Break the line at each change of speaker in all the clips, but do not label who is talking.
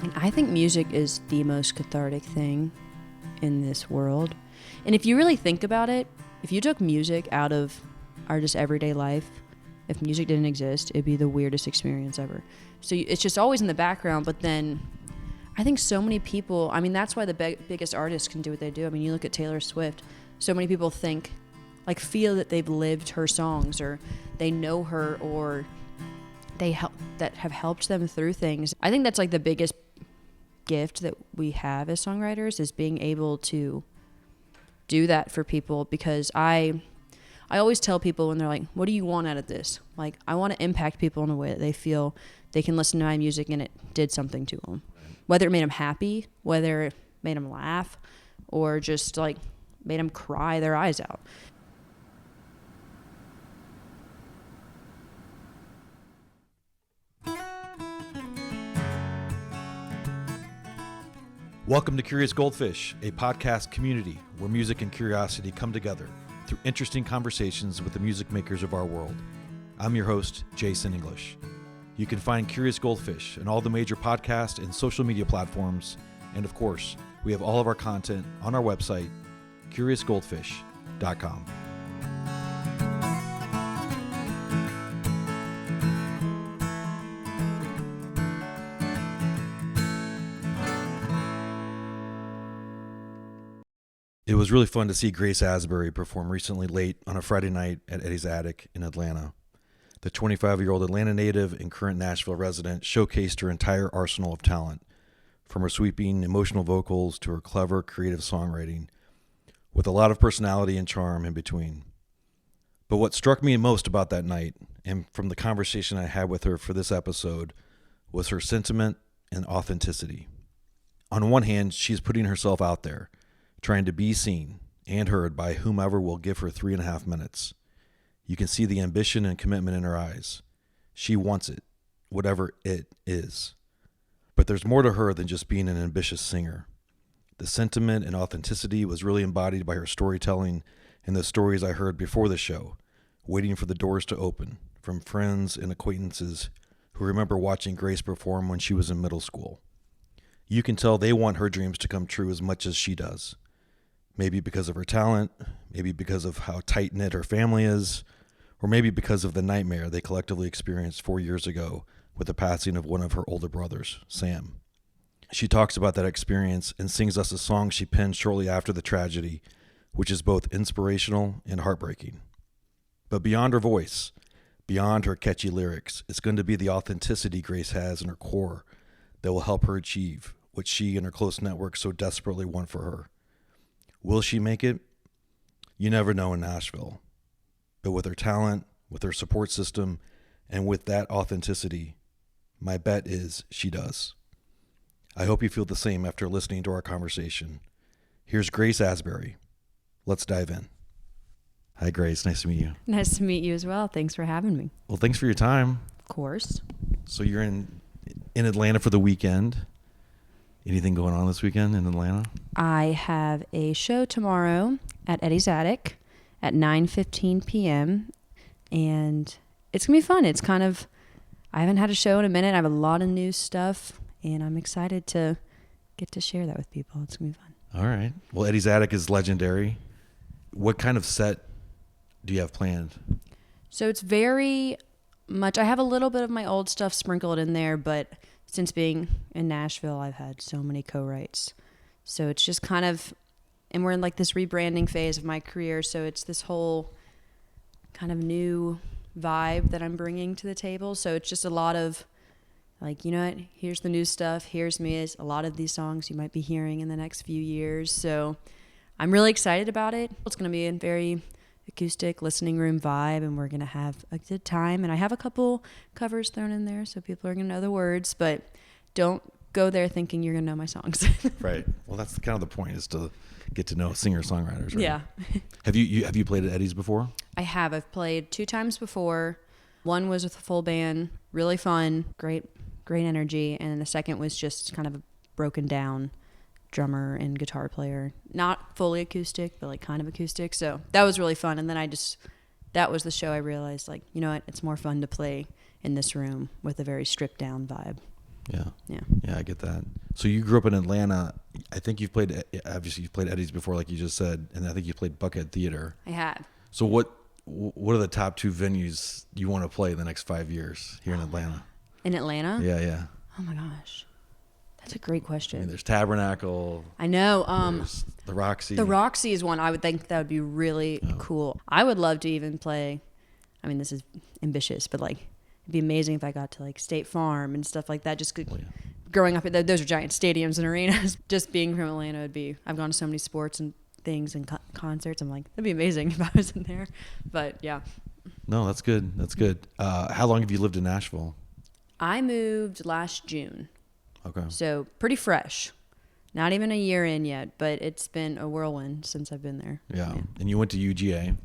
And I think music is the most cathartic thing in this world. And if you really think about it, if you took music out of our just everyday life, if music didn't exist, it'd be the weirdest experience ever. So it's just always in the background, but then I think so many people, I mean, that's why the biggest artists can do what they do. I mean, you look at Taylor Swift, so many people feel that they've lived her songs, or they know her, or that have helped them through things. I think that's like the biggest gift that we have as songwriters, is being able to do that for people. Because I always tell people when they're like, what do you want out of this? Like, I want to impact people in a way that they feel they can listen to my music and it did something to them. Whether it made them happy, whether it made them laugh, or just like made them cry their eyes out.
Welcome to Curious Goldfish, a podcast community where music and curiosity come together through interesting conversations with the music makers of our world. I'm your host, Jason English. You can find Curious Goldfish on all the major podcast and social media platforms. And of course, we have all of our content on our website, curiousgoldfish.com. It was really fun to see Grace Asbury perform recently late on a Friday night at Eddie's Attic in Atlanta. The 25-year-old Atlanta native and current Nashville resident showcased her entire arsenal of talent, from her sweeping, emotional vocals to her clever, creative songwriting, with a lot of personality and charm in between. But what struck me most about that night, and from the conversation I had with her for this episode, was her sentiment and authenticity. On one hand, she's putting herself out there, trying to be seen and heard by whomever will give her 3.5 minutes. You can see the ambition and commitment in her eyes. She wants it, whatever it is. But there's more to her than just being an ambitious singer. The sentiment and authenticity was really embodied by her storytelling and the stories I heard before the show, waiting for the doors to open, from friends and acquaintances who remember watching Grace perform when she was in middle school. You can tell they want her dreams to come true as much as she does. Maybe because of her talent, maybe because of how tight-knit her family is, or maybe because of the nightmare they collectively experienced 4 years ago with the passing of one of her older brothers, Sam. She talks about that experience and sings us a song she penned shortly after the tragedy, which is both inspirational and heartbreaking. But beyond her voice, beyond her catchy lyrics, it's going to be the authenticity Grace has in her core that will help her achieve what she and her close network so desperately want for her. Will she make it? You never know in Nashville. But with her talent, with her support system, and with that authenticity, my bet is she does. I hope you feel the same after listening to our conversation. Here's Grace Asbury. Let's dive in. Hi, Grace. Nice to meet you.
Nice to meet you as well. Thanks for having me.
Well, thanks for your time.
Of course.
So you're in Atlanta for the weekend. Anything going on this weekend in Atlanta?
I have a show tomorrow at Eddie's Attic at 9:15 p.m. and it's going to be fun. It's kind of, I haven't had a show in a minute. I have a lot of new stuff, and I'm excited to get to share that with people. It's going to be fun.
All right. Well, Eddie's Attic is legendary. What kind of set do you have planned?
So it's very much, I have a little bit of my old stuff sprinkled in there, but since being in Nashville, I've had so many co-writes. So it's just kind of, and we're in like this rebranding phase of my career. So it's this whole kind of new vibe that I'm bringing to the table. So it's just a lot of like, you know what, here's the new stuff. Here's me. It's a lot of these songs you might be hearing in the next few years. So I'm really excited about it. It's going to be a very acoustic listening room vibe, and we're going to have a good time. And I have a couple covers thrown in there, so people are going to know the words, but don't go there thinking you're going to know my songs.
Right. Well, that's kind of the point, is to get to know singer-songwriters, right?
Yeah.
Have you played at Eddie's before?
I have. I've played 2 times before. One was with a full band, really fun, great energy. And then the second was just kind of a broken down drummer and guitar player. Not fully acoustic, but like kind of acoustic. So that was really fun. And then that was the show I realized, like, you know what, it's more fun to play in this room with a very stripped down vibe.
Yeah, I get that. So you grew up in Atlanta. I think you've played Eddie's before, like you just said, and I think you played Buckhead Theater.
I have.
So what are the top 2 venues you want to play in the next 5 years here in Atlanta?
In Atlanta?
Yeah.
Oh my gosh. That's a great question.
I mean, there's Tabernacle.
I know.
There's the Roxy.
The Roxy is one I would think that would be really cool. I would love to even play, I mean, this is ambitious, but like, it'd be amazing if I got to like State Farm and stuff like that. Just growing up, those are giant stadiums and arenas. Just being from Atlanta would be, I've gone to so many sports and things and concerts. I'm like, that'd be amazing if I was in there. But yeah.
No, that's good. How long have you lived in Nashville?
I moved last June.
Okay.
So pretty fresh. Not even a year in yet, but it's been a whirlwind since I've been there.
Yeah. And you went to UGA.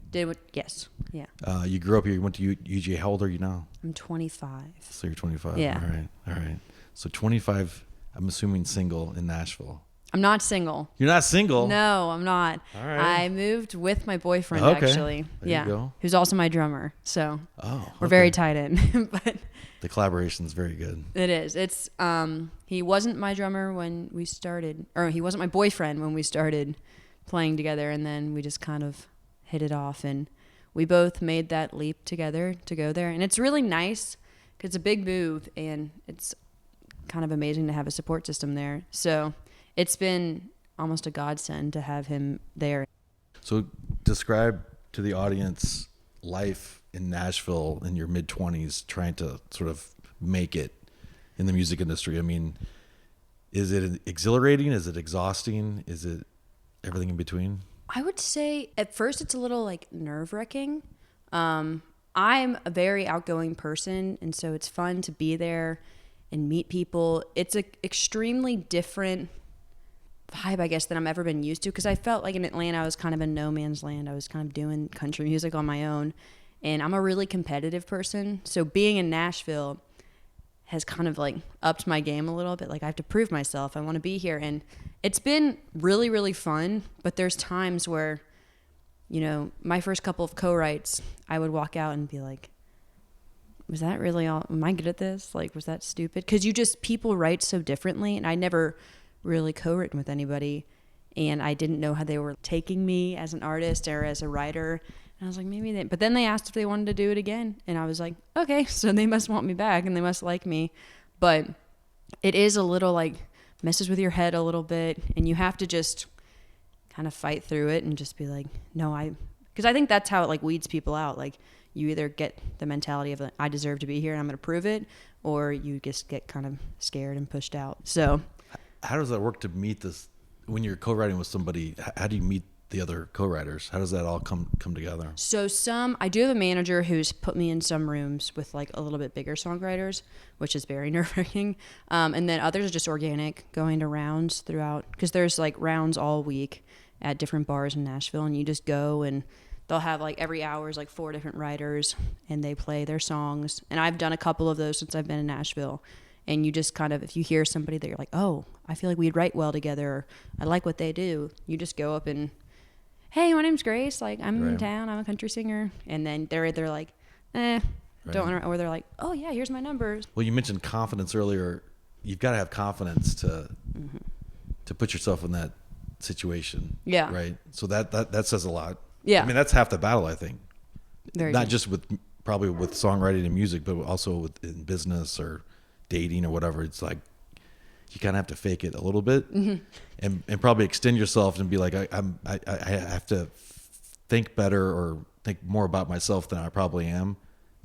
Yes. Yeah.
You grew up here. You went to UGA. How old are you now?
I'm 25.
So you're 25.
Yeah.
All right. So 25, I'm assuming single in Nashville.
I'm not single.
You're not single?
No, I'm not.
All right.
I moved with my boyfriend,
Okay.
actually.
There you go.
Who's also my drummer. So we're
okay.
very tied in. But
the collaboration's very good.
it is. It's he wasn't my drummer when we started, or he wasn't my boyfriend when we started playing together, and then we just kind of hit it off, and we both made that leap together to go there. And it's really nice because it's a big move, and it's kind of amazing to have a support system there. So it's been almost a godsend to have him there.
So describe to the audience life in Nashville in your mid-20s, trying to sort of make it in the music industry. I mean, is it exhilarating? Is it exhausting? Is it everything in between?
I would say at first it's a little like nerve-wracking. I'm a very outgoing person, and so it's fun to be there and meet people. It's an extremely different vibe, I guess, than I've ever been used to, because I felt like in Atlanta I was kind of in no man's land. I was kind of doing country music on my own, and I'm a really competitive person. So being in Nashville has kind of like upped my game a little bit. Like I have to prove myself. I want to be here, and it's been really, really fun. But there's times where, you know, my first couple of co-writes, I would walk out and be like, was that really all? Am I good at this? Like, was that stupid? Because people write so differently, and I never really co-written with anybody, and I didn't know how they were taking me as an artist or as a writer. And I was like, but then they asked if they wanted to do it again, and I was like, okay, so they must want me back and they must like me. But it is a little like messes with your head a little bit, and you have to just kind of fight through it and just be like, because I think that's how it like weeds people out. Like you either get the mentality of I deserve to be here and I'm going to prove it, or you just get kind of scared and pushed out. So
how does that work to meet this when you're co-writing with somebody? How do you meet the other co-writers? How does that all come together?
So I do have a manager who's put me in some rooms with like a little bit bigger songwriters, which is very nerve-wracking. And then others are just organic, going to rounds throughout, because there's like rounds all week at different bars in Nashville, and you just go and they'll have like every hour is like 4 different writers, and they play their songs. And I've done a couple of those since I've been in Nashville. And you just kind of, if you hear somebody that you're like, oh, I feel like we'd write well together, or I like what they do, you just go up and, hey, my name's Grace. Like, I'm in town. I'm a country singer. And then they're like, don't want to, or they're like, oh yeah, here's my numbers.
Well, you mentioned confidence earlier. You've got to have confidence to put yourself in that situation.
Yeah.
Right. So that says a lot.
Yeah.
I mean, that's half the battle, I think. Not just probably with songwriting and music, but also in business or dating or whatever. It's like you kind of have to fake it a little bit, and probably extend yourself and be like, I have to think better or think more about myself than I probably am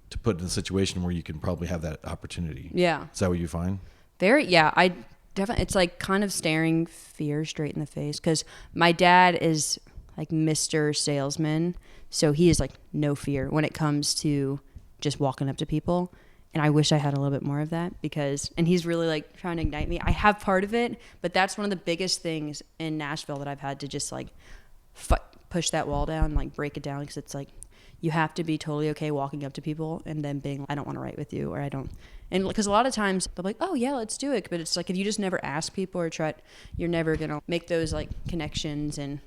to put in a situation where you can probably have that opportunity.
Yeah.
Is that what you find?
I definitely, it's like kind of staring fear straight in the face, because my dad is like Mr. Salesman. So he is like no fear when it comes to just walking up to people. And I wish I had a little bit more of that, and he's really like trying to ignite me. I have part of it, but that's one of the biggest things in Nashville that I've had to just like push that wall down, like break it down. Because it's like, you have to be totally okay walking up to people and then being, I don't want to write with you, or I don't. And because a lot of times they're like, oh yeah, let's do it. But it's like, if you just never ask people or try, you're never going to make those like connections and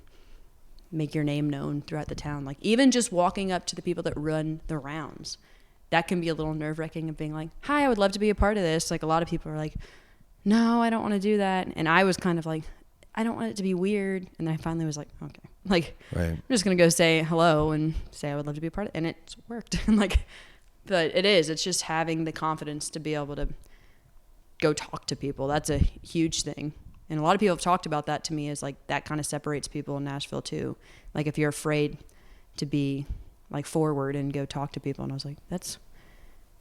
make your name known throughout the town. Like even just walking up to the people that run the rounds, that can be a little nerve-wracking of being like, hi, I would love to be a part of this. Like a lot of people are like, no, I don't want to do that. And I was kind of like, I don't want it to be weird. And then I finally was like, okay, like I'm just going to go say hello and say I would love to be a part of it. And it's worked. And like, but it's just having the confidence to be able to go talk to people. That's a huge thing. And a lot of people have talked about that to me, is like that kind of separates people in Nashville too. Like if you're afraid to be like forward and go talk to people. And I was like, that's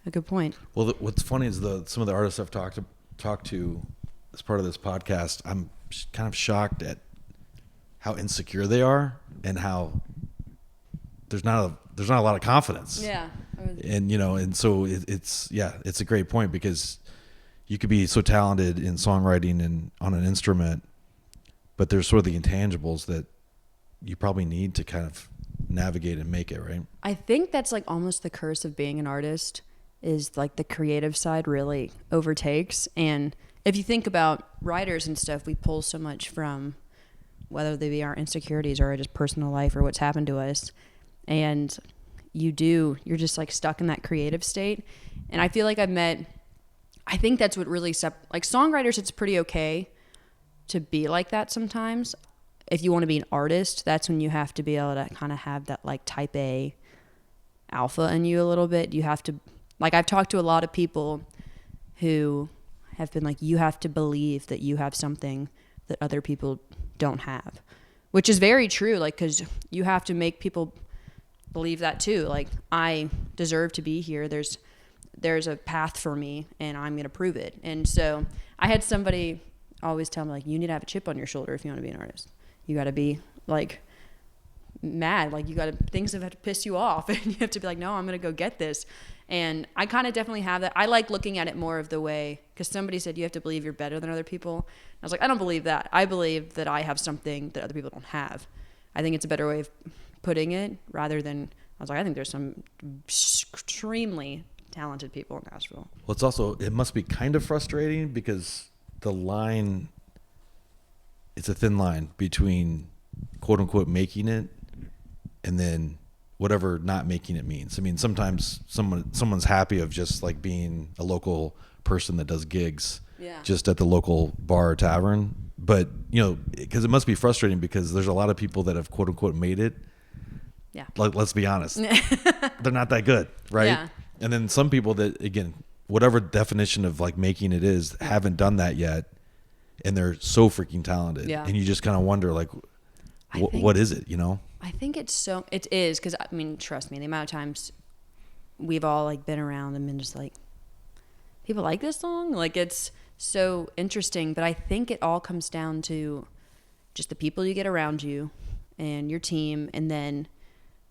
a good point.
Well, what's funny is some of the artists I've talked to as part of this podcast, I'm kind of shocked at how insecure they are and how there's not a lot of confidence.
Yeah.
And and so it's a great point, because you could be so talented in songwriting and on an instrument, but there's sort of the intangibles that you probably need to kind of navigate and make it, right?
I think that's like almost the curse of being an artist, is like the creative side really overtakes. And if you think about writers and stuff, we pull so much from whether they be our insecurities or just personal life or what's happened to us. And you're just like stuck in that creative state. And I feel like I think that's what really like songwriters, it's pretty okay to be like that sometimes. If you want to be an artist, that's when you have to be able to kind of have that like type A alpha in you a little bit. You have to, like, I've talked to a lot of people who have been like, you have to believe that you have something that other people don't have, which is very true. Like, cause you have to make people believe that too. Like, I deserve to be here. There's a path for me and I'm going to prove it. And so I had somebody always tell me like, you need to have a chip on your shoulder if you want to be an artist. You got to be like mad. Like things have to piss you off and you have to be like, no, I'm going to go get this. And I kind of definitely have that. I like looking at it more of the way, because somebody said you have to believe you're better than other people. I was like, I don't believe that. I believe that I have something that other people don't have. I think it's a better way of putting it, rather than, I was like, I think there's some extremely talented people in Nashville.
Well, it must be kind of frustrating, because it's a thin line between quote unquote making it and then whatever not making it means. I mean, sometimes someone's happy of just like being a local person that does gigs just at the local bar or tavern. But, because it must be frustrating, because there's a lot of people that have quote unquote made it.
Yeah.
Like, let's be honest. They're not that good, right?
Yeah.
And then some people that, again, whatever definition of like making it is, haven't done that yet. And they're so freaking talented. Yeah. And you just kind of wonder, like, what is it,
I think it is, because, I mean, trust me, the amount of times we've all, like, been around and been just like, people like this song? Like, it's so interesting. But I think it all comes down to just the people you get around you and your team, and then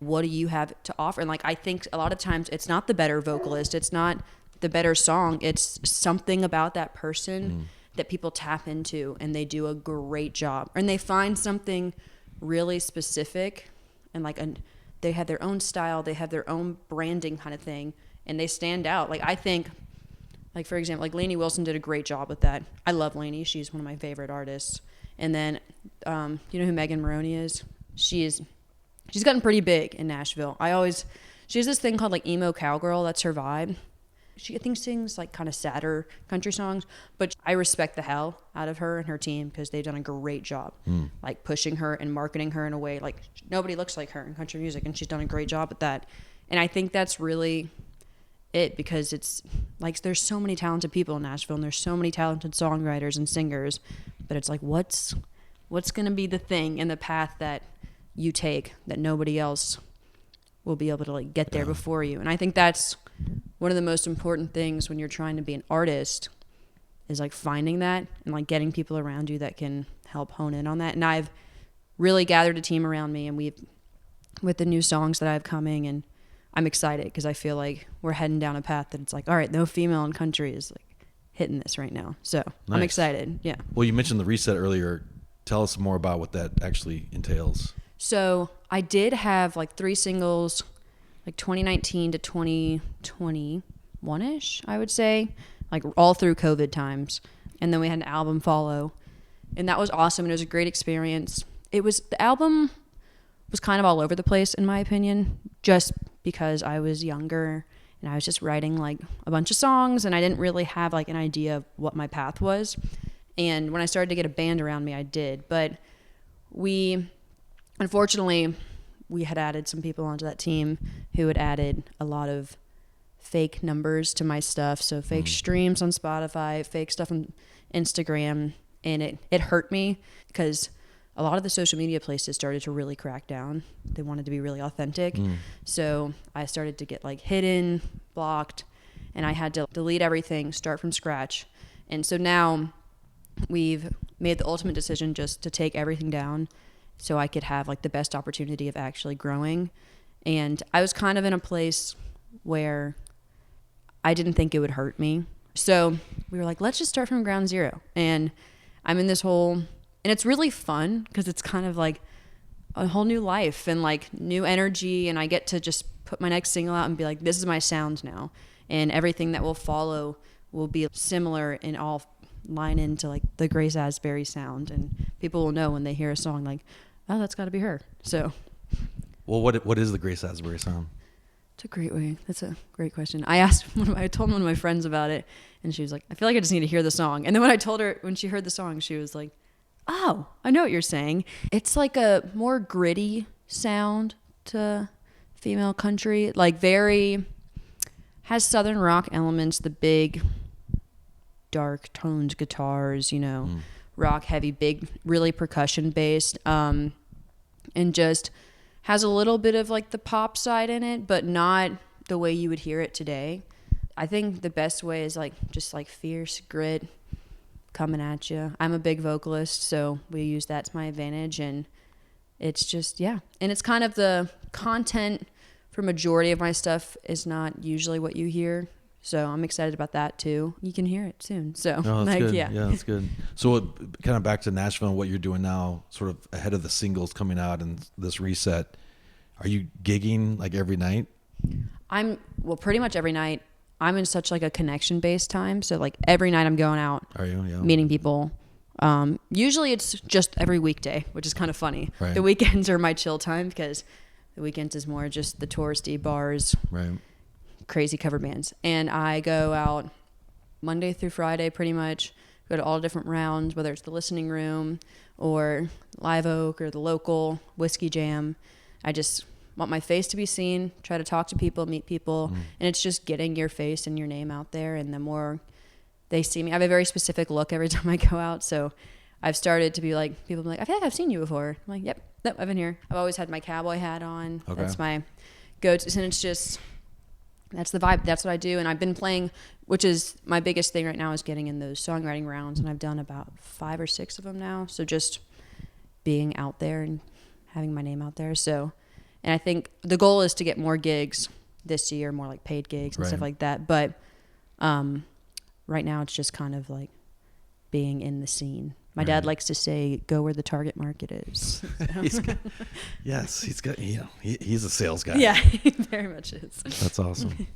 what do you have to offer? And, like, I think a lot of times it's not the better vocalist. It's not the better song. It's something about that person that people tap into, and they do a great job. And they find something really specific, and like they have their own style, they have their own branding kind of thing, and they stand out. Like, I think, like, for example, like Lainey Wilson did a great job with that. I love Lainey. She's one of my favorite artists. And then, you know who Megan Maroney is? She's gotten pretty big in Nashville. She has this thing called like emo cowgirl. That's her vibe. She, I think, sings like kind of sadder country songs, but I respect the hell out of her and her team, because they've done a great job, like pushing her and marketing her in a way like nobody looks like her in country music, and she's done a great job at that. And I think that's really it, because it's like there's so many talented people in Nashville, and there's so many talented songwriters and singers, but it's like what's going to be the thing and the path that you take that nobody else will be able to like get there before you. And I think that's one of the most important things when you're trying to be an artist, is like finding that and like getting people around you that can help hone in on that. And I've really gathered a team around me, and with the new songs that I have coming, and I'm excited because I feel like we're heading down a path that it's like, all right, no female in country is like hitting this right now. So nice. I'm excited. Yeah.
Well, you mentioned the reset earlier. Tell us more about what that actually entails.
So I did have like 3 singles, like 2019 to 2021-ish, I would say, like all through COVID times. And then we had an album follow, and that was awesome. And it was a great experience. The album was kind of all over the place, in my opinion, just because I was younger and I was just writing like a bunch of songs, and I didn't really have like an idea of what my path was. And when I started to get a band around me, I did. But unfortunately, we had added some people onto that team who had added a lot of fake numbers to my stuff. So fake streams on Spotify, fake stuff on Instagram. And it hurt me because a lot of the social media places started to really crack down. They wanted to be really authentic. So I started to get like hidden, blocked, and I had to delete everything, start from scratch. And so now we've made the ultimate decision just to take everything down so I could have like the best opportunity of actually growing. And I was kind of in a place where I didn't think it would hurt me. So we were like, let's just start from ground zero. And I'm in this whole, and it's really fun because it's kind of like a whole new life and like new energy. And I get to just put my next single out and be like, this is my sound now. And everything that will follow will be similar and all line into like the Grace Asbury sound. And people will know when they hear a song like, oh, that's got to be her. So,
well, what is the Grace Asbury sound?
It's a great way. That's a great question. I told one of my friends about it, and she was like, I feel like I just need to hear the song. And then when I told her, when she heard the song, she was like, oh, I know what you're saying. It's like a more gritty sound to female country, like has Southern rock elements, the big dark toned guitars, rock heavy, big, really percussion based, and just has a little bit of like the pop side in it, but not the way you would hear it today. I think the best way is like just like fierce grit coming at you. I'm a big vocalist, so we use that to my advantage, and it's just, yeah. And it's kind of the content for majority of my stuff is not usually what you hear. So I'm excited about that too. You can hear it soon. So
oh, that's good.
Yeah,
that's good. So kind of back to Nashville and what you're doing now, sort of ahead of the singles coming out and this reset. Are you gigging like every night?
Pretty much every night. I'm in such like a connection based time. So like every night I'm going out,
Are you? Yeah.
meeting people. Usually it's just every weekday, which is kind of funny.
Right.
The weekends are my chill time because the weekends is more just the touristy bars.
Right.
Crazy cover bands, and I go out Monday through Friday pretty much, go to all different rounds, whether it's the Listening Room or Live Oak or the local Whiskey Jam. I just want my face to be seen, try to talk to people, meet people, and it's just getting your face and your name out there. And the more they see me, I have a very specific look every time I go out, so I've started to be like, people be like, I feel like I've seen you before. I'm like, yep, I've been here. I've always had my cowboy hat on. Okay. That's my go-to, and it's just, that's the vibe. That's what I do. And I've been playing, which is my biggest thing right now, is getting in those songwriting rounds. And I've done about 5 or 6 of them now. So just being out there and having my name out there. So, and I think the goal is to get more gigs this year, more like paid gigs and stuff like that. But right now it's just kind of like being in the scene. My dad likes to say, go where the target market is.
he's got, he's a sales guy.
Yeah, he very much is.
That's awesome.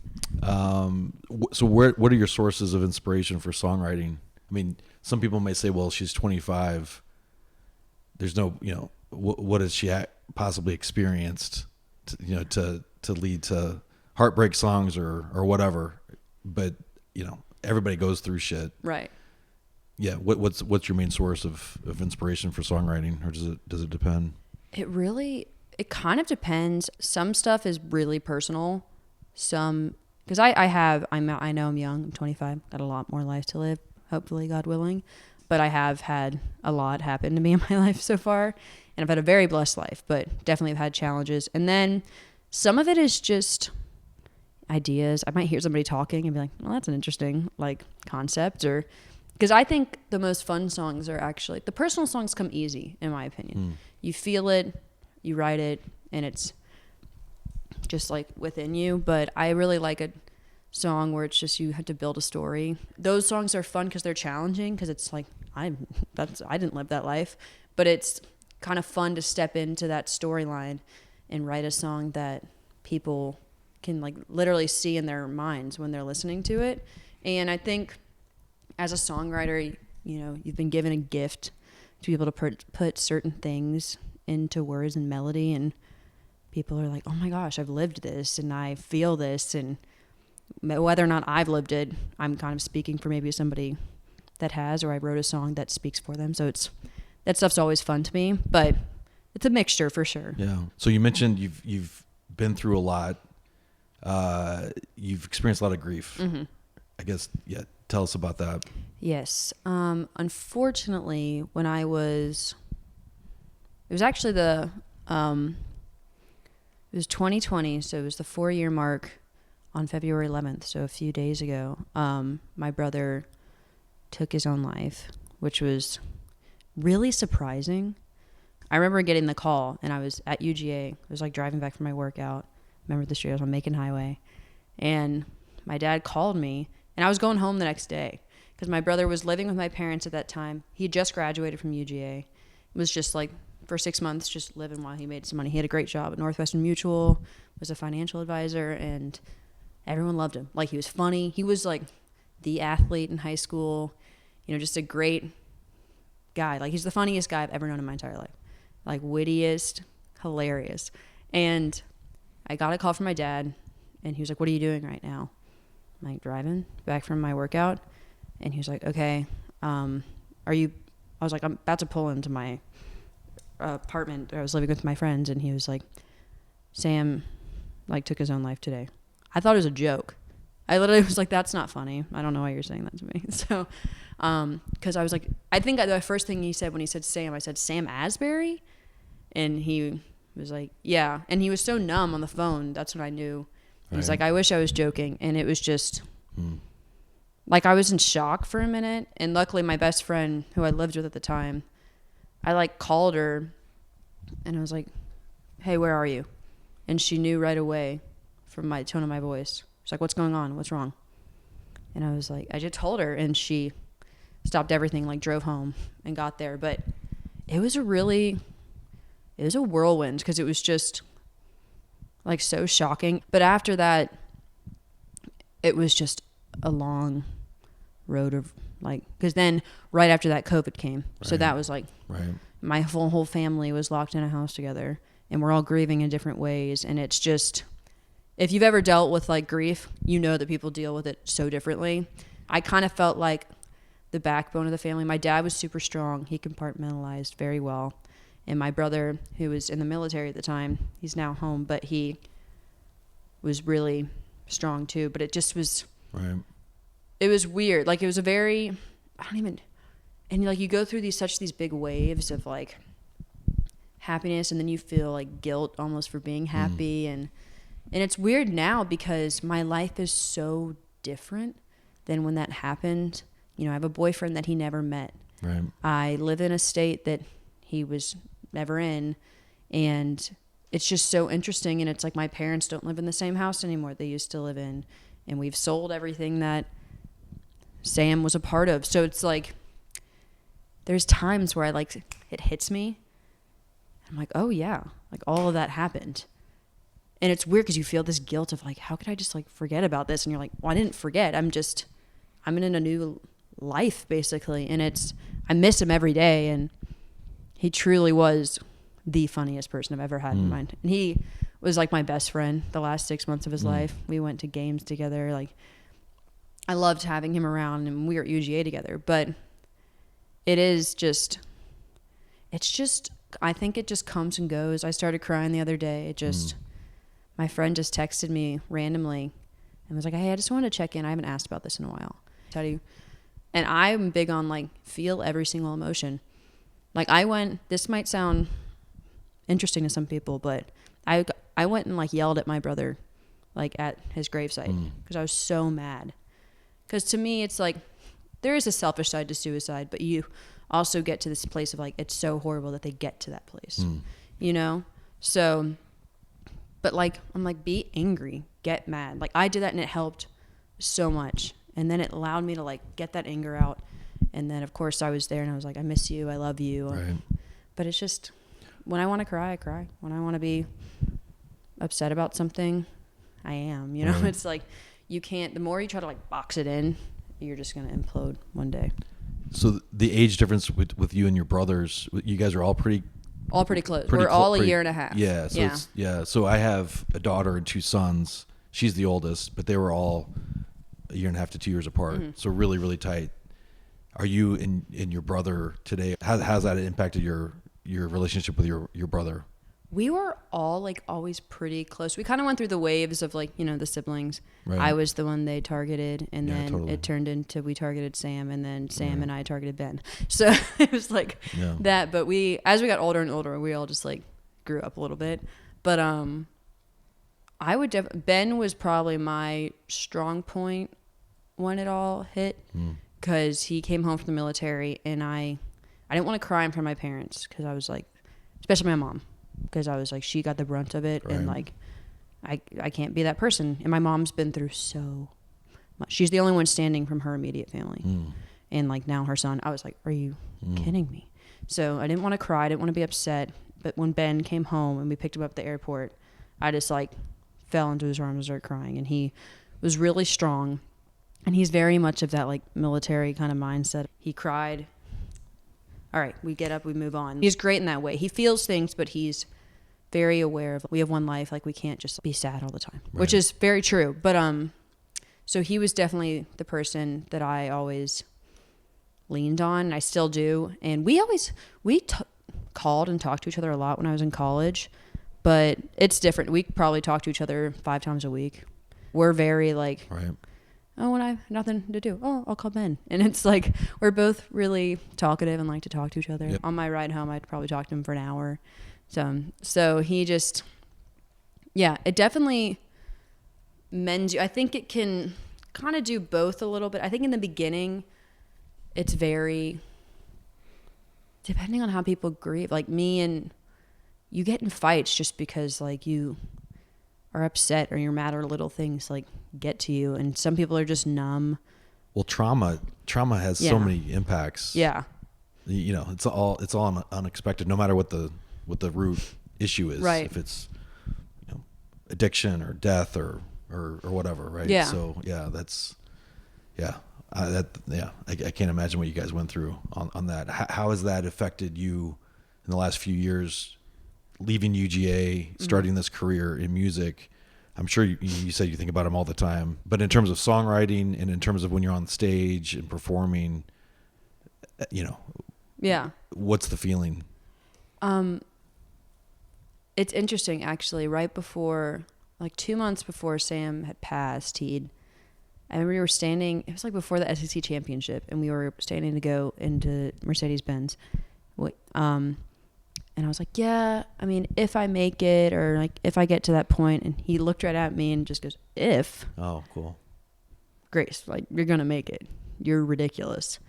So what are your sources of inspiration for songwriting? I mean, some people may say, well, she's 25. There's no, what has she possibly experienced to lead to heartbreak songs or whatever. But, everybody goes through shit.
Right.
Yeah, what's your main source of inspiration for songwriting, or does it depend?
It kind of depends. Some stuff is really personal. Some, because I know I'm young. I'm 25. Got a lot more life to live. Hopefully, God willing. But I have had a lot happen to me in my life so far, and I've had a very blessed life. But definitely have had challenges. And then some of it is just ideas. I might hear somebody talking and be like, "Well, that's an interesting concept," or. Because I think the most fun songs are actually, the personal songs come easy, in my opinion. You feel it, you write it, and it's just like within you. But I really like a song where it's just you have to build a story. Those songs are fun because they're challenging, because it's like, I didn't live that life. But it's kind of fun to step into that storyline and write a song that people can literally see in their minds when they're listening to it. And I think as a songwriter, you've been given a gift to be able to put certain things into words and melody, and people are like, oh my gosh, I've lived this and I feel this. And whether or not I've lived it, I'm kind of speaking for maybe somebody that has, or I wrote a song that speaks for them. So that stuff's always fun to me, but it's a mixture for sure.
Yeah. So you mentioned you've been through a lot. You've experienced a lot of grief.
Mm-hmm.
I guess, yeah. Tell us about that.
Yes. Unfortunately, when it was actually it was 2020, so it was the 4-year mark on February 11th, so a few days ago. My brother took his own life, which was really surprising. I remember getting the call, and I was at UGA. I was like driving back from my workout. Remember the street, I was on Macon Highway, and my dad called me, and I was going home the next day because my brother was living with my parents at that time. He had just graduated from UGA. It was just like for 6 months, just living while he made some money. He had a great job at Northwestern Mutual, was a financial advisor, and everyone loved him. Like, he was funny. He was like the athlete in high school, just a great guy. Like, he's the funniest guy I've ever known in my entire life. Like, wittiest, hilarious. And I got a call from my dad, and he was like, "What are you doing right now?" I'm like, "Driving back from my workout." And he was like, "Okay, I was like, "I'm about to pull into my apartment." I was living with my friends, and he was like, "Sam, like, took his own life today." I thought it was a joke. I literally was like, "That's not funny. I don't know why you're saying that to me." So, because I was like, I think the first thing he said when he said Sam, I said, "Sam Asbury?" And he was like, "Yeah." And he was so numb on the phone. That's when I knew. Right. He's like, "I wish I was joking." And it was just like, I was in shock for a minute. And luckily my best friend who I lived with at the time, I like called her and I was like, "Hey, where are you?" And she knew right away from my tone of my voice. She's like, "What's going on? What's wrong?" And I was like, I just told her, and she stopped everything, like drove home and got there. But it was a whirlwind because it was just like so shocking. But after that, it was just a long road of like, because then right after that, COVID came. Right. So that was like, my whole family was locked in a house together, and we're all grieving in different ways. And it's just, if you've ever dealt with like grief, you know that people deal with it so differently. I kind of felt like the backbone of the family. My dad was super strong. He compartmentalized very well. And my brother, who was in the military at the time, he's now home, but he was really strong too. But it just was, it was weird. Like, it was and like, you go through these big waves of like happiness, and then you feel like guilt almost for being happy. And it's weird now because my life is so different than when that happened. I have a boyfriend that he never met. Right. I live in a state that he was never in, and it's just so interesting. And it's like, my parents don't live in the same house anymore they used to live in, and we've sold everything that Sam was a part of. So it's like, there's times where it hits me. I'm like, oh yeah, like all of that happened. And it's weird because you feel this guilt of like, how could I just like forget about this? And you're like, well, I didn't forget. I'm in a new life basically. And I miss him every day. And he truly was the funniest person I've ever had in mind. And he was like my best friend the last 6 months of his life. We went to games together. Like, I loved having him around, and we were at UGA together. But it's just, I think it just comes and goes. I started crying the other day. It just, my friend just texted me randomly and was like, "Hey, I just wanted to check in. I haven't asked about this in a while." How do you? And I'm big on like, feel every single emotion. Like, this might sound interesting to some people, but I went and like yelled at my brother, like at his gravesite, because I was so mad. Because to me, it's like, there is a selfish side to suicide, but you also get to this place of like, it's so horrible that they get to that place, So, but like, I'm like, be angry, get mad. Like, I did that, and it helped so much. And then it allowed me to like get that anger out. And then of course I was there, and I was like, "I miss you. I love you." Right. But it's just, when I want to cry, I cry. When I want to be upset about something, I am, Right. It's like, you can't, the more you try to like box it in, you're just going to implode one day.
So the age difference with you and your brothers, you guys are all pretty
close. We're all a year and a half.
Yeah. So So I have a daughter and 2 sons. She's the oldest, but they were all a year and a half to 2 years apart.
Mm-hmm.
So really, really tight. Are you and your brother today? How's that impacted your relationship with your brother?
We were all like always pretty close. We kind of went through the waves of like, you know, the siblings.
Right.
I was the one they targeted, and then
totally.
it turned into we targeted Sam, and then Sam and I targeted Ben. So it was like that. But as we got older and older, we all just like grew up a little bit. But I would Ben was probably my strong point when it all hit, because he came home from the military, and I didn't want to cry in front of my parents, because I was like, especially my mom, because I was like, she got the brunt of it, and like I can't be that person. And my mom's been through so much. She's the only one standing from her immediate family, and like now her son. I was like, are you kidding me? So I didn't want to cry, I didn't want to be upset. But when Ben came home and we picked him up at the airport, I just like fell into his arms and started crying. And he was really strong, and he's very much of that like military kind of mindset. He cried. All right, we get up, we move on. He's great in that way. He feels things, but he's very aware of, we have one life, like we can't just be sad all the time, which is very true. But so he was definitely the person that I always leaned on, and I still do. And we called and talked to each other a lot when I was in college, but it's different. We probably talk to each other 5 times a week. We're very like, oh, when I have nothing to do, I'll call Ben. And it's like, we're both really talkative and like to talk to each other. On my ride home, I'd probably talk to him for an hour. So he just, it definitely mends you. I think it can kind of do both a little bit. I think in the beginning, it's very, depending on how people grieve, like me, and you get in fights just because like you are upset or you're mad, or little things like get to you, and some people are just numb. Well,
trauma has so many impacts. You know, it's all unexpected, no matter what the root issue is.
Right.
If it's, you know, addiction or death or whatever, right?
Yeah.
So I can't imagine what you guys went through on that. How has that affected you in the last few years, leaving UGA, starting this career in music? I'm sure you said you think about them all the time, but in terms of songwriting and in terms of when you're on stage and performing, you know, what's the feeling?
It's interesting, actually. Right before, like 2 months before Sam had passed, I remember we were standing, it was like before the SEC championship, and we were standing to go into Mercedes-Benz. And I was like, I mean, if I make it, or like if I get to that point. And he looked right at me and just goes, if.
Oh, cool.
Grace, like, you're going to make it. You're ridiculous.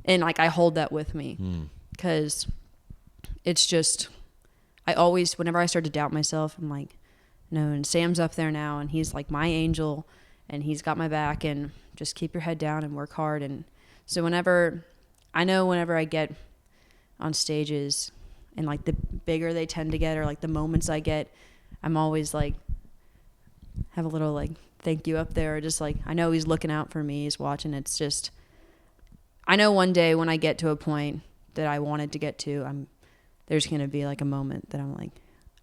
And like, I hold that with me, because it's just, I always, whenever I start to doubt myself, I'm like, no, and Sam's up there now, and he's like my angel, and he's got my back, and just keep your head down and work hard. And so whenever I get on stages, and like the bigger they tend to get, or like the moments I get, I'm always like, have a little like thank you up there, or just like, I know he's looking out for me, he's watching. It's just, I know one day when I get to a point that I wanted to get to, there's going to be like a moment that I'm like,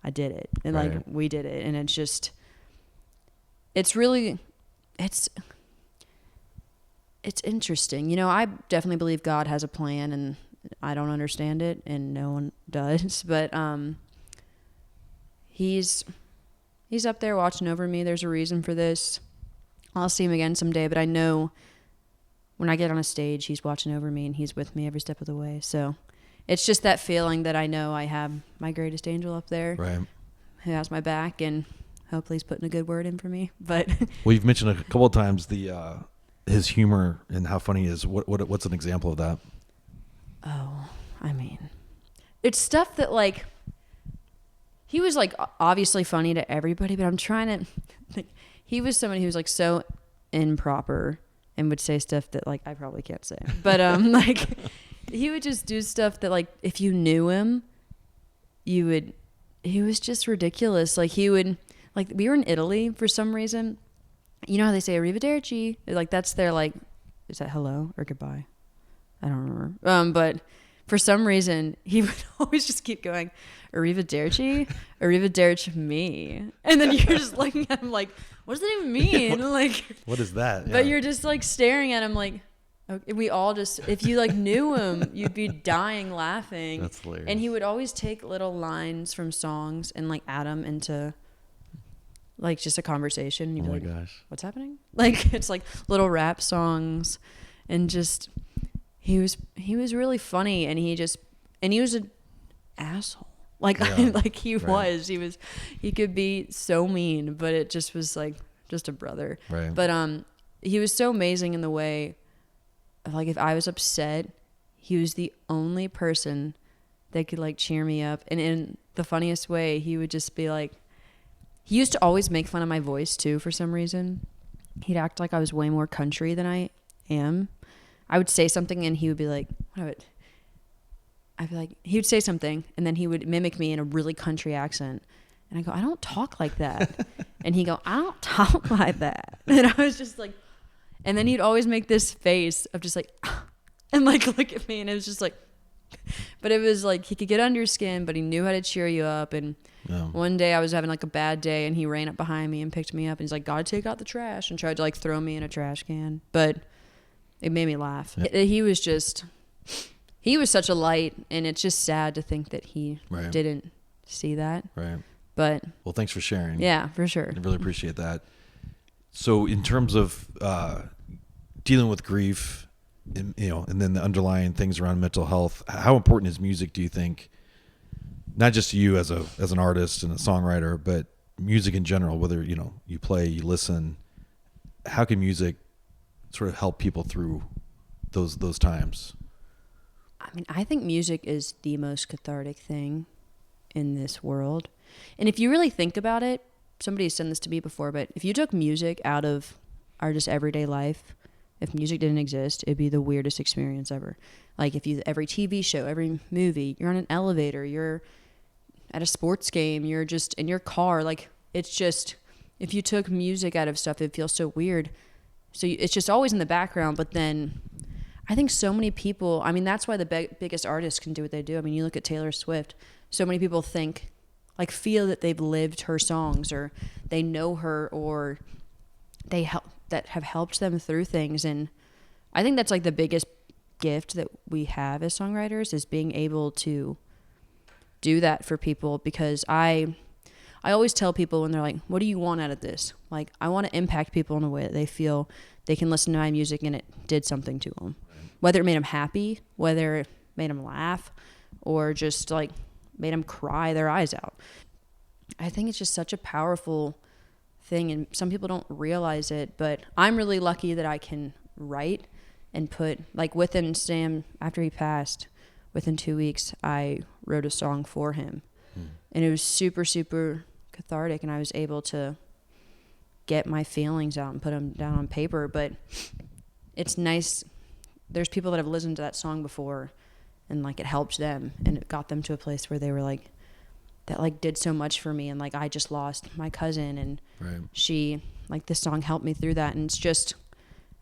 I did it. And like, we did it. And it's just, it's really, it's interesting. You know, I definitely believe God has a plan, and I don't understand it, and no one does, but he's up there watching over me. There's a reason for this. I'll see him again someday, but I know when I get on a stage, he's watching over me, and he's with me every step of the way. So it's just that feeling that I know I have my greatest angel up there, who has my back, and hopefully he's putting a good word in for me. But
well, you've mentioned a couple of times his humor and how funny he is. What's an example of that?
Oh, I mean, it's stuff that like, he was like obviously funny to everybody, but I'm trying to think, he was somebody who was like so improper and would say stuff that like I probably can't say, but like he would just do stuff that like if you knew him, he was just ridiculous. Like he would, like we were in Italy for some reason, you know how they say arrivederci, like that's their like, is that hello or goodbye? I don't remember. But for some reason, he would always just keep going, arrivederci, arrivederci me. And then you're just looking at him like, what does that even mean? Like,
what is that?
But you're just like staring at him like, okay. We all just, if you like knew him, you'd be dying laughing.
That's hilarious.
And he would always take little lines from songs and like add them into like just a conversation. And you'd be like,
gosh,
what's happening? Like, it's like little rap songs, and just, he was really funny, and he was an asshole. Like, like he could be so mean, but it just was like just a brother.
Right.
But he was so amazing in the way, like, if I was upset, he was the only person that could like cheer me up. And in the funniest way, he would just be like, he used to always make fun of my voice too, for some reason. He'd act like I was way more country than I am. I would say something and he would be like, he would say something and then he would mimic me in a really country accent. And I go, I don't talk like that. And he go, I don't talk like that. And I was just like, and then he'd always make this face of just like, and like look at me, and it was just like, but it was like he could get under your skin, but he knew how to cheer you up. And one day I was having like a bad day, and he ran up behind me and picked me up, and he's like, gotta take out the trash, and tried to like throw me in a trash can. But it made me laugh. Yeah. He was such a light, and it's just sad to think that he didn't see that.
Right.
But
well, thanks for sharing.
Yeah, for sure.
I really appreciate that. So in terms of dealing with grief, and then the underlying things around mental health, how important is music, do you think, not just to you as an artist and a songwriter, but music in general, whether, you play, you listen, how can music sort of help people through those times?
I mean, I think music is the most cathartic thing in this world. And if you really think about it, somebody said this to me before, but if you took music out of our just everyday life, if music didn't exist, it'd be the weirdest experience ever. Like every TV show, every movie, you're on an elevator, you're at a sports game, you're just in your car. Like, it's just, if you took music out of stuff, it'd feel so weird. So it's just always in the background. But then I think so many people, I mean, that's why the biggest artists can do what they do. I mean, you look at Taylor Swift, so many people feel that they've lived her songs, or they know her, or that have helped them through things. And I think that's like the biggest gift that we have as songwriters, is being able to do that for people. Because I always tell people when they're like, what do you want out of this? Like, I want to impact people in a way that they feel they can listen to my music and it did something to them. Whether it made them happy, whether it made them laugh, or just like made them cry their eyes out. I think it's just such a powerful thing, and some people don't realize it, but I'm really lucky that I can write and put, like, within Sam, after he passed, within 2 weeks, I wrote a song for him. And it was super, super cathartic, and I was able to get my feelings out and put them down on paper. But it's nice. There's people that have listened to that song before, and like it helped them, and it got them to a place where they were like, that like did so much for me. And like, I just lost my cousin, and she, like, this song helped me through that. And it's just,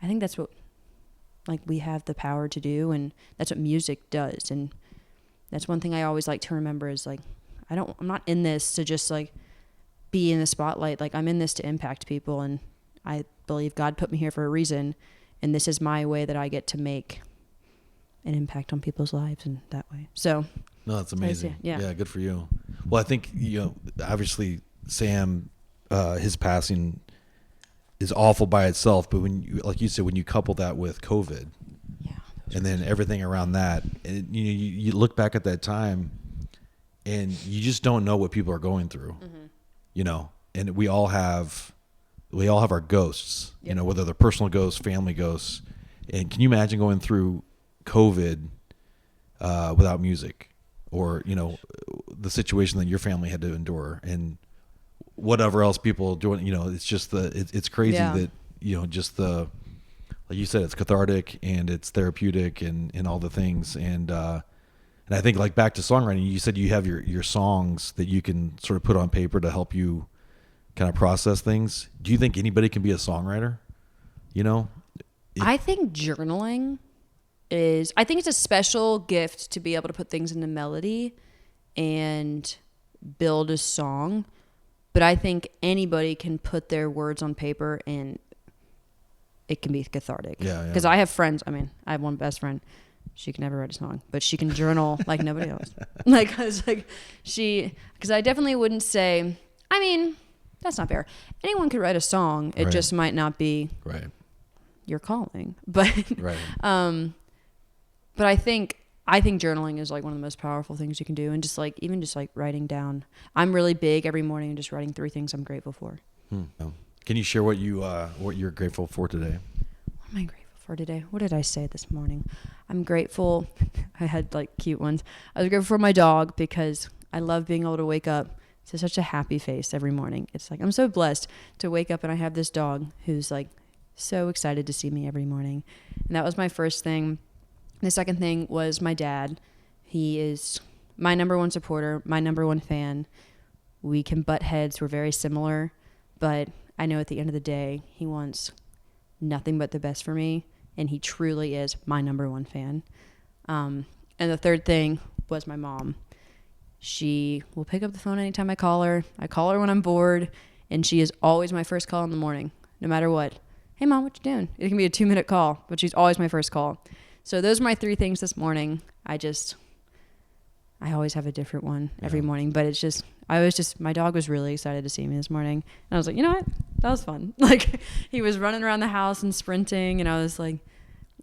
I think that's what, like, we have the power to do, and that's what music does. And that's one thing I always like to remember is like, I'm not in this to just like be in the spotlight. Like, I'm in this to impact people, and I believe God put me here for a reason, and this is my way that I get to make an impact on people's lives in that way. So
no, that's amazing.
Yeah,
good for you. Well, I think, obviously Sam, his passing is awful by itself, but when you, like you said, when you couple that with COVID, and then everything around that, and you look back at that time, and you just don't know what people are going through, and we all have our ghosts, whether they're personal ghosts, family ghosts. And can you imagine going through COVID without music, or the situation that your family had to endure, and whatever else people are doing? It's just it's crazy that just the, like you said, it's cathartic and it's therapeutic and all the things. And I think, like, back to songwriting, you said you have your songs that you can sort of put on paper to help you kind of process things. Do you think anybody can be a songwriter?
I think journaling I think it's a special gift to be able to put things into melody and build a song. But I think anybody can put their words on paper and it can be cathartic.
Yeah.
Because I have friends. I mean, I have one best friend. She can never write a song, but she can journal like nobody else. Because I definitely wouldn't say, I mean, that's not fair. Anyone could write a song. It just might not be your calling. But, but I think journaling is like one of the most powerful things you can do. And just like, even just like writing down, I'm really big every morning and just writing 3 things I'm grateful for.
Can you share what you're grateful for today?
What am I grateful for today? What did I say this morning? I'm grateful. I had like cute ones. I was grateful for my dog because I love being able to wake up to such a happy face every morning. It's like, I'm so blessed to wake up and I have this dog who's like so excited to see me every morning. And that was my first thing. The second thing was my dad. He is my number one supporter, my number one fan. We can butt heads. We're very similar, but I know at the end of the day, he wants nothing but the best for me, and he truly is my number one fan. And the third thing was my mom. She will pick up the phone anytime I call her. I call her when I'm bored, and she is always my first call in the morning, no matter what. Hey, Mom, what you doing? It can be a 2-minute call, but she's always my first call. So those are my 3 things this morning. I always have a different one every morning, but my dog was really excited to see me this morning. And I was like, you know what? That was fun. Like, he was running around the house and sprinting, and I was like,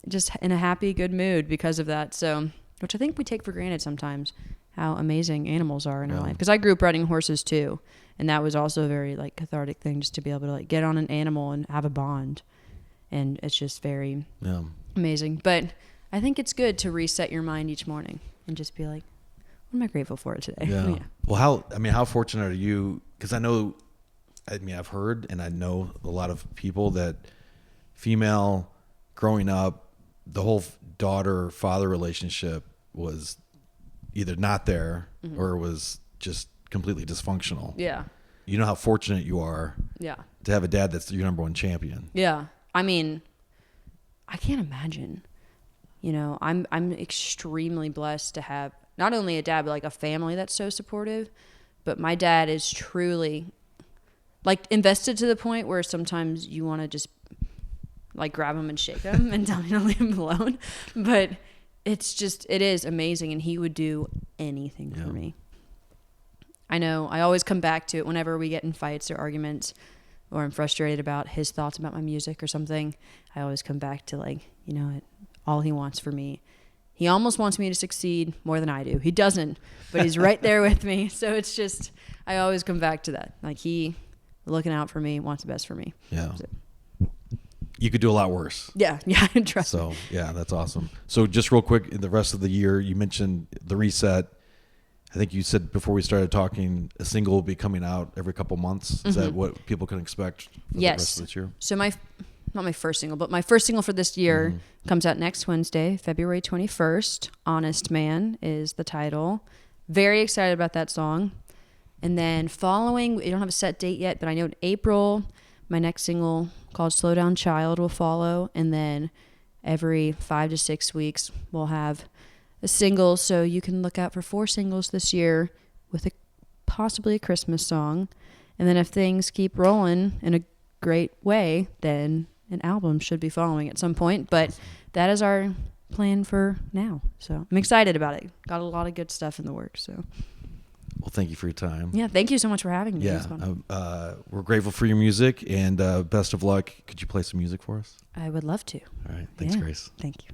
just in a happy, good mood because of that. So, which I think we take for granted sometimes, how amazing animals are in our life. Because I grew up riding horses too. And that was also a very like cathartic thing, just to be able to like get on an animal and have a bond. And it's just very amazing. But I think it's good to reset your mind each morning and just be like, what am I grateful for today?
Yeah. Well, how fortunate are you? Because I've heard and I know a lot of people that female growing up, the whole daughter-father relationship was either not there or was just completely dysfunctional. Yeah. You know how fortunate you are to have a dad that's your number one champion.
Yeah. I mean, I can't imagine. You know, I'm extremely blessed to have not only a dad, but like a family that's so supportive. But my dad is truly like invested to the point where sometimes you want to just like grab him and shake him and tell me to leave him alone. But it is amazing. And he would do anything for me. I know I always come back to it whenever we get in fights or arguments or I'm frustrated about his thoughts about my music or something. I always come back to like, you know, all he wants for me. He almost wants me to succeed more than I do. He doesn't, but he's right there with me. So it's just, I always come back to that. Like he looking out for me, wants the best for me.
Yeah. So. You could do a lot worse.
Yeah. Trust me.
So yeah, that's awesome. So just real quick, the rest of the year, you mentioned the reset. I think you said before we started talking, a single will be coming out every couple months. Is that what people can expect for the rest of this year?
So not my first single, but my first single for this year comes out next Wednesday, February 21st. Honest Man is the title. Very excited about that song. And then following, we don't have a set date yet, but I know in April, my next single called Slow Down Child will follow. And then every 5 to 6 weeks, we'll have a single. So you can look out for 4 singles this year with possibly a Christmas song. And then if things keep rolling in a great way, then an album should be following at some point. But that is our plan for now. So I'm excited about it. Got a lot of good stuff in the works. So.
Well, thank you for your time.
Yeah, thank you so much for having me.
Yeah, we're grateful for your music, and best of luck. Could you play some music for us?
I would love to.
All right. Thanks, Grace.
Thank you.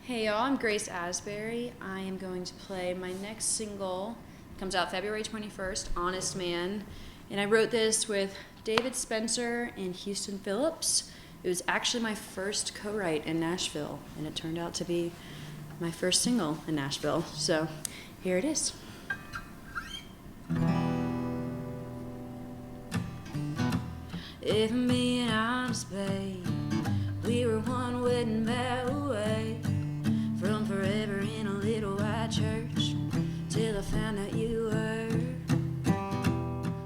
Hey, y'all. I'm Grace Asbury. I am going to play my next single. It comes out February 21st, Honest Man. And I wrote this with David Spencer and Houston Phillips. It was actually my first co-write in Nashville, and it turned out to be my first single in Nashville. So here it is. If I'm being honest, babe, we were one wedding vow away from forever in a little white church till I found out you were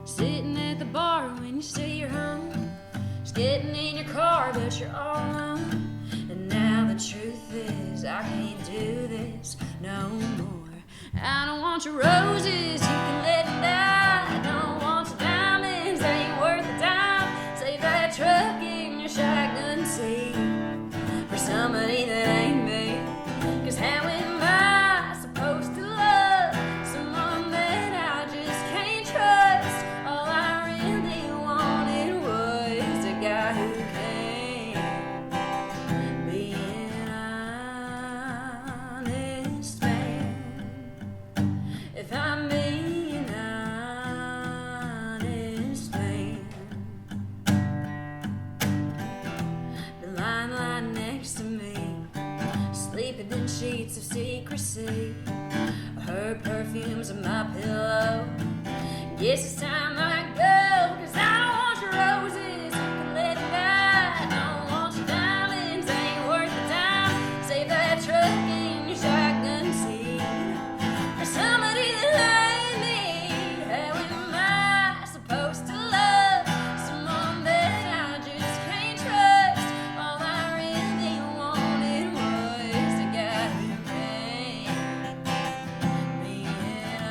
sitting at the bar when you say you're home, just getting in your car but you're all alone, and now the truth is I can't do this no more. I don't want your roses, you can let them die. I don't want your diamonds, they ain't worth a dime. Save that truck in your shotgun seat for somebody that ain't me. 'Cause how am I supposed to love someone that I just can't trust? All I really wanted was a guy who can be an honest man. If I'm being honest man, the limelight next to me, sleeping in sheets of secrecy. Her perfume's on my pillow. Guess it's time I go, 'cause I don't want your roses, you can let it die. I don't want your diamonds, they ain't worth a dime. Save that truck in your shotgun seat for somebody that ain't me. How am I supposed to love someone that I just can't trust? All I really wanted was a guy who can be an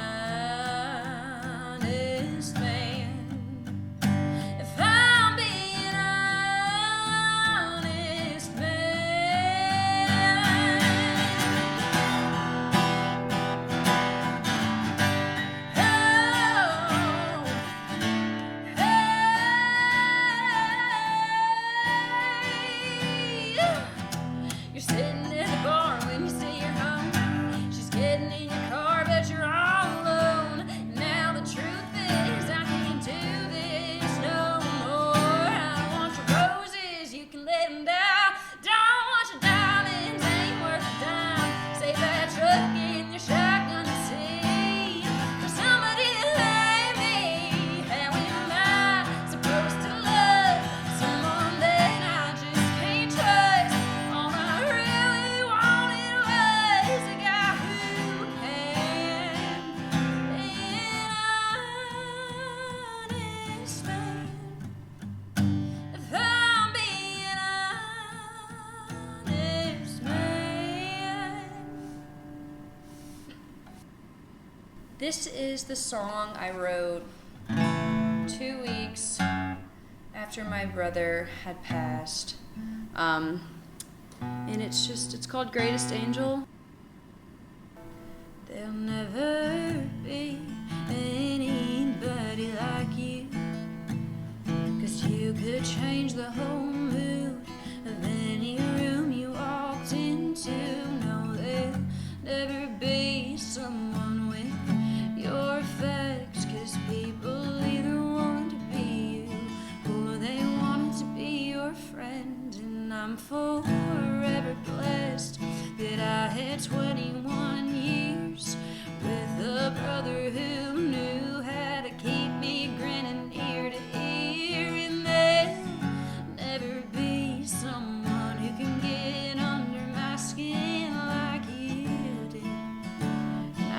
honest man. If I'm being honest man. Oh, hey. You're sitting in the bar when you say you're home. She's getting in your car, but you're all alone. Now the truth is I can't do this no more. I don't want your roses, you can let them die. Don't want your diamonds, ain't worth a dime. Save that truck in your shotgun seat for somebody that ain't me. How am I supposed to love someone that I just can't trust? All I really wanted was a guy who can be an honest man. If I'm being honest man. This is the song I wrote 2 weeks after my brother had passed. And it's called Greatest Angel. There'll never be anybody like you, 'cause you could change the whole mood of any room you walked into. No, there'll never be someone with your effects, 'cause people either want to be you or they want to be your friend. And I'm forever blessed that I had 21 years with a brother who knew how to keep me grinning ear to ear. And there'll never be someone who can get under my skin like you did.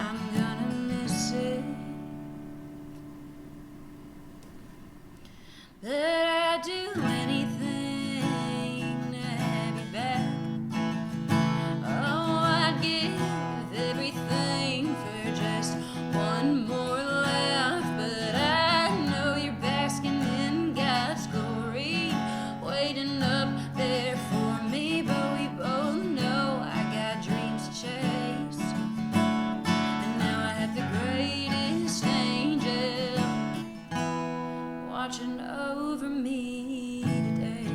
I'm gonna miss it, but I'd do anything to have you back. Oh, I'd give everything for just one more laugh. But I know you're basking in God's glory, waiting up there for me. But we both know I got dreams to chase, and now I have the greatest angel watching over me today.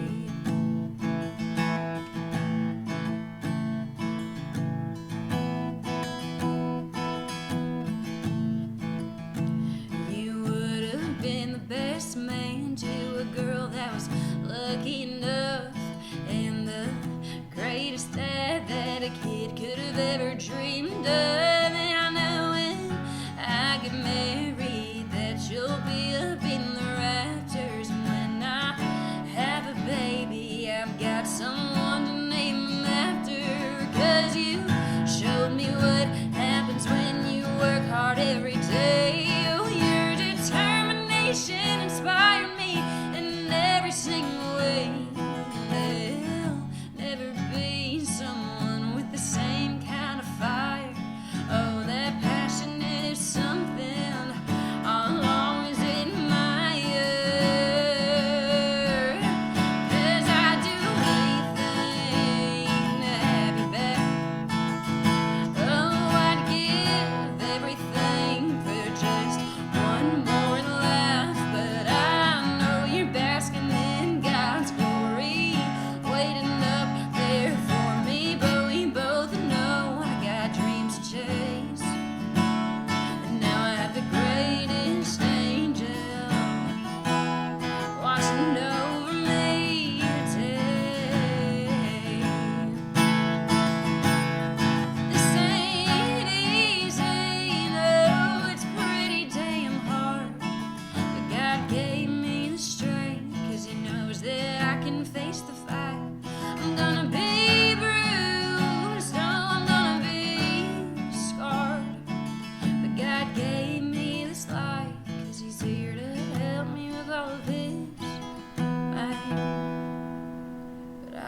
You would have been the best man to a girl that was lucky enough, and the greatest dad that a kid could have ever dreamed of. And I know when I get married that you'll be up in the rafters. And when I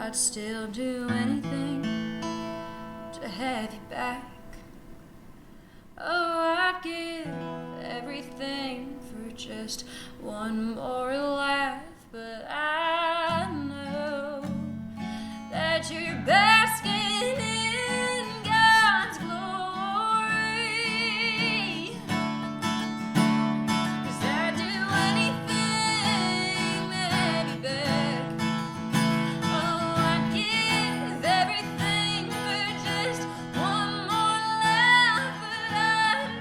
I'd still do anything to have you back. Oh, I'd give everything for just one more laugh. But I know that you're basking in God's glory. 'Cause I'd do anything to have you back. Oh, I'd give everything for just one more laugh. But I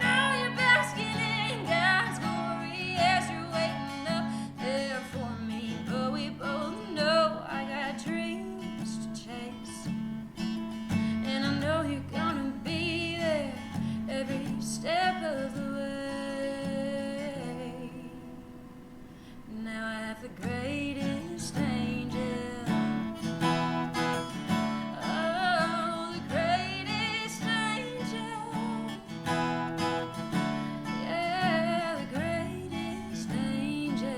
know you're basking in God's glory as you're waiting up there for me. But we both know I got dreams to chase, and I know you're gonna be there every step of the way. Now I have the greatest angel. Oh, the greatest angel. Yeah, the greatest angel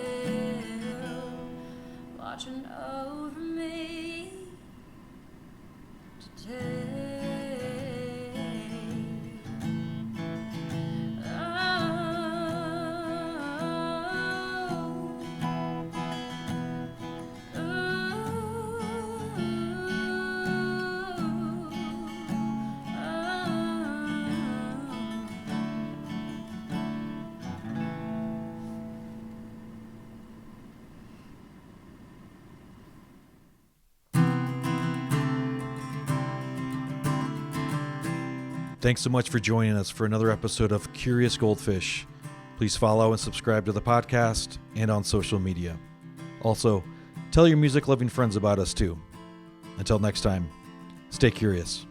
watching over me today.
Thanks so much for joining us for another episode of Curious Goldfish. Please follow and subscribe to the podcast and on social media. Also, tell your music-loving friends about us too. Until next time, stay curious.